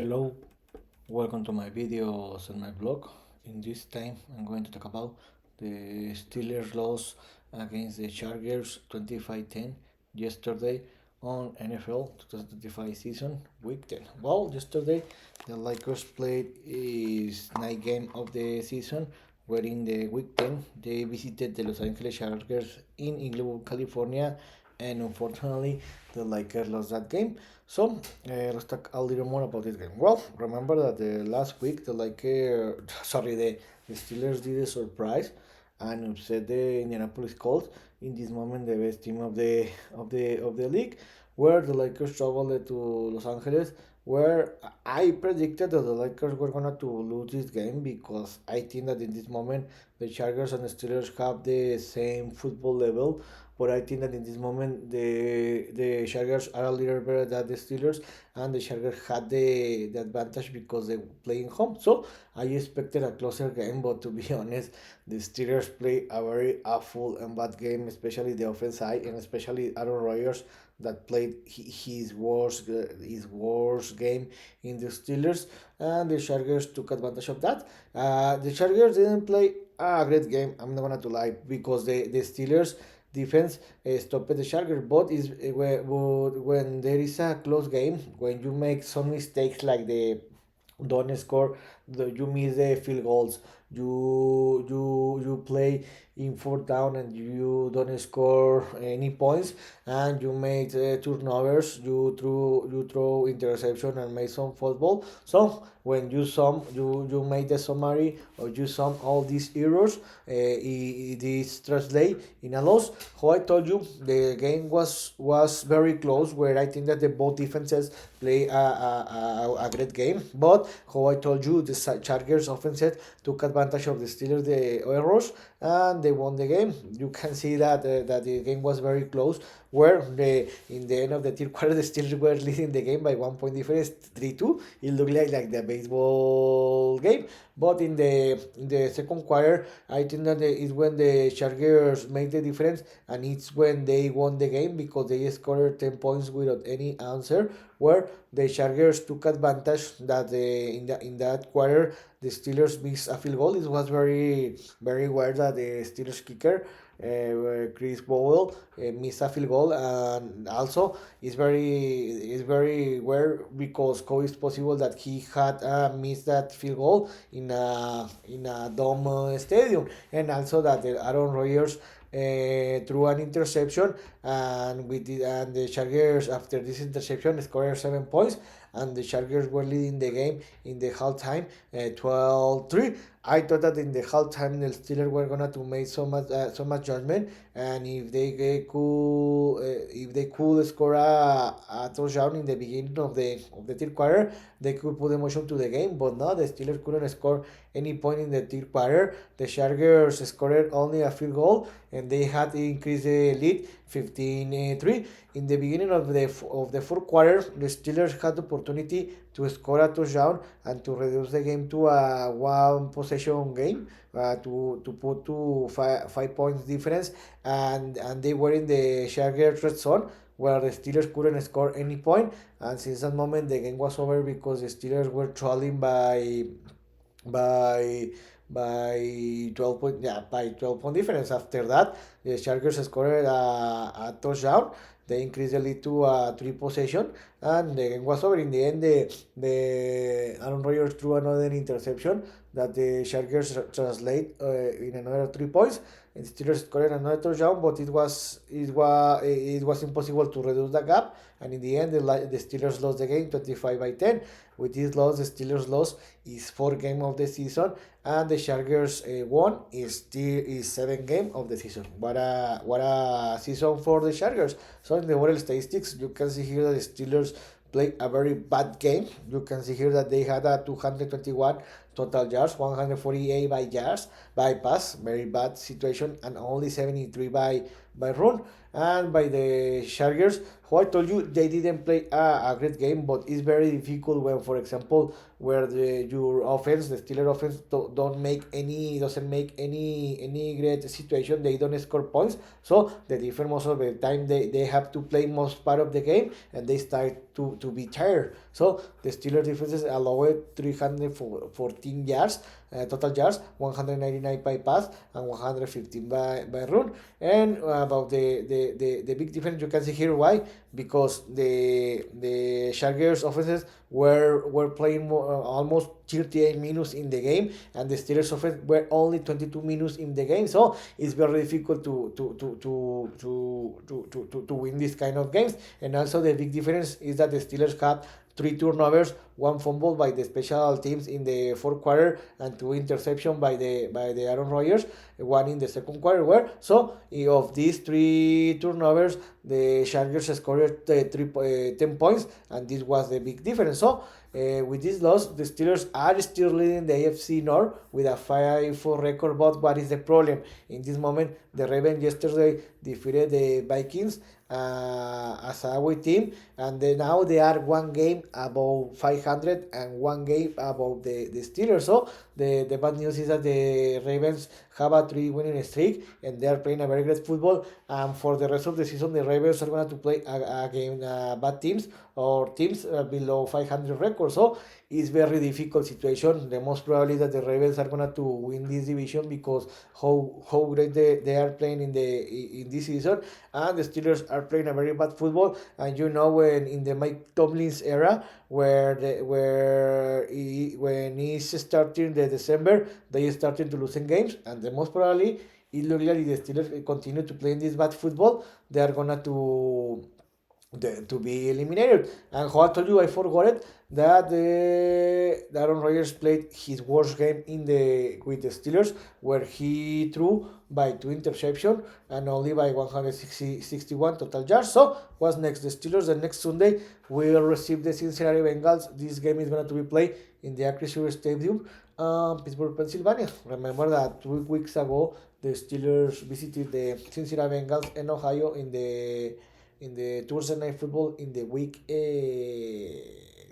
Hello, welcome to my videos and my blog. In this time, I'm going to talk about the Steelers loss against the Chargers 25-10 yesterday on NFL 2025 season week 10. Well, yesterday the Lakers played his night game of the season, where in the week 10 they visited the Los Angeles Chargers in Inglewood, California, and unfortunately the Lakers lost that game. So let's talk a little more about this game. Well, remember that the last week the Lakers, sorry, the Steelers did a surprise and upset the Indianapolis Colts. In this moment, the best team of the league, where the Lakers traveled to Los Angeles, where I predicted that the Lakers were gonna to lose this game because I think that in this moment the Chargers and the Steelers have the same football level. But I think that in this moment the Chargers are a little better than the Steelers, and the Chargers had the advantage because they playing home. So I expected a closer game, but to be honest, the Steelers play a very awful and bad game, especially the offense side, and especially Aaron Rodgers that played his worst game in the Steelers, and the Chargers took advantage of that. The Chargers didn't play a great game. I'm not gonna to lie because the Steelers defense stopped the Chargers. But is when there is a close game, when you make some mistakes like the don't score, you miss the field goals, you play in fourth down and you don't score any points, and you make turnovers, you throw interception and make some football. So when you make the summary or you sum all these errors, this translate in a loss. How I told you, the game was very close, where I think that the both defenses play a great game. But how I told you, the Chargers offense took advantage of the Steelers the errors, and they won the game. You can see that the game was very close, where in the end of the third quarter the Steelers were leading the game by 1 point difference, 3-2. It looked like the baseball game. But in the second quarter, I think that it's when the Chargers make the difference, and it's when they won the game because they scored 10 points without any answer, where the Chargers took advantage that in that quarter the Steelers missed a field goal. It was very weird that the Steelers kicker, Chris Bowell, missed a field goal, and also it's very weird because how is possible that he had missed that field goal in a dome stadium, and also that Aaron Rodgers threw an interception, and the Chargers after this interception scored 7 points, and the Chargers were leading the game in the halftime 12-3. I thought that in the halftime the Steelers were gonna to make so much judgment, and if they could score a touchdown in the beginning of the third quarter, they could put emotion to the game. But no, the Steelers couldn't score any point in the third quarter. The Chargers scored only a field goal, and they had to increase the lead 15-3. In the beginning of the fourth quarter, the Steelers had the opportunity to score a touchdown and to reduce the game to a one possession game, to put to five points difference, and they were in the Chargers red zone, where the Steelers couldn't score any point. And since that moment, the game was over because the Steelers were trailing by by 12 point, yeah, by 12 point difference. After that, the Chargers scored a touchdown. They increased the lead to three possession, and the game was over. In the end, the Aaron Rodgers threw another interception that the Chargers translate in another 3 points. And Steelers scored another touchdown, but it was impossible to reduce the gap. And in the end, the Steelers lost the game 25-10. With this loss, the Steelers lost is fourth game of the season, and the Chargers won is seventh game of the season. What a season for the Chargers. So in the overall statistics, you can see here that the Steelers played a very bad game. You can see here that they had a 221 total yards, 148 by yards by pass, very bad situation, and only 73 by run. And by the Chargers, who I told you they didn't play a great game, but it's very difficult when, for example, where your offense, the Steelers offense, doesn't make any great situation. They don't score points, so the defense most of the time they have to play most part of the game, and they start to be tired. So the Steelers defenses allowed 314 yards, total yards, 199 by pass and 115 by run. And about the big difference, you can see here why, because the Chargers offenses were playing more, almost 38 minutes in the game, and the Steelers offense were only 22 minutes in the game. So it's very difficult to win these kind of games. And also the big difference is that the Steelers had 3 turnovers, 1 fumble by the special teams in the fourth quarter, and 2 interceptions by the Aaron Rodgers, one in the second quarter. Where so of these 3 turnovers, the Chargers scored 10 points, and this was the big difference. So with this loss, the Steelers are still leading the AFC North with a 5-4 record. But what is the problem? In this moment, the Ravens yesterday defeated the Vikings as a away team, and now they are 1 game above 500 and 1 game above the Steelers. So the bad news is that the Ravens have a 3 winning streak, and they are playing a very great football. And for the rest of the season, the Ravens are going to play against bad teams or teams below 500 records. So it's very difficult situation. The most probably that the Ravens are going to win this division because how great they are playing in this season, and the Steelers are playing a very bad football. And when in the Mike Tomlin's era, when he's starting the December, they starting to losing games, and the most probably it looks like the Steelers continue to play in this bad football, they are gonna to be eliminated. And how I told you, I forgot it, that Aaron Rodgers played his worst game with the Steelers, where he threw by 2 interceptions and only by 161 total yards. So what's next? The Steelers the next Sunday will receive the Cincinnati Bengals. This game is going to be played in the Acrisure Stadium, Pittsburgh, Pennsylvania. Remember that 2 weeks ago the Steelers visited the Cincinnati Bengals in Ohio in the Thursday Night Football in the week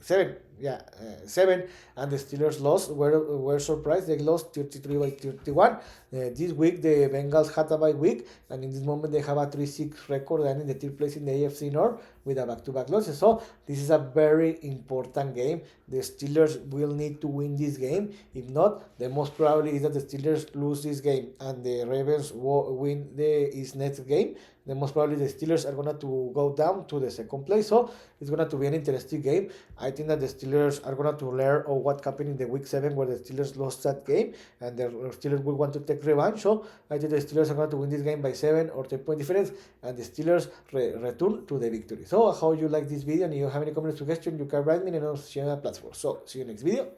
7. Yeah, 7, and the Steelers lost. Were surprised. They lost 33-31. This week the Bengals had a bye week, and in this moment they have a 3-6 record and in the third place in the AFC North with a back-to-back losses. So this is a very important game. The Steelers will need to win this game. If not, the most probably is that the Steelers lose this game and the Ravens win his next game. The most probably the Steelers are going to go down to the second place. So it's going to be an interesting game. I think that the Steelers are going to learn of what happened in the week 7 where the Steelers lost that game, and the Steelers will want to take revenge. So I think the Steelers are going to win this game by 7 or 10 point difference, and the Steelers return to the victory. So how you like this video, and if you have any comment or suggestion, you can write me in another channel platform. So see you next video.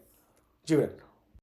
Gibran.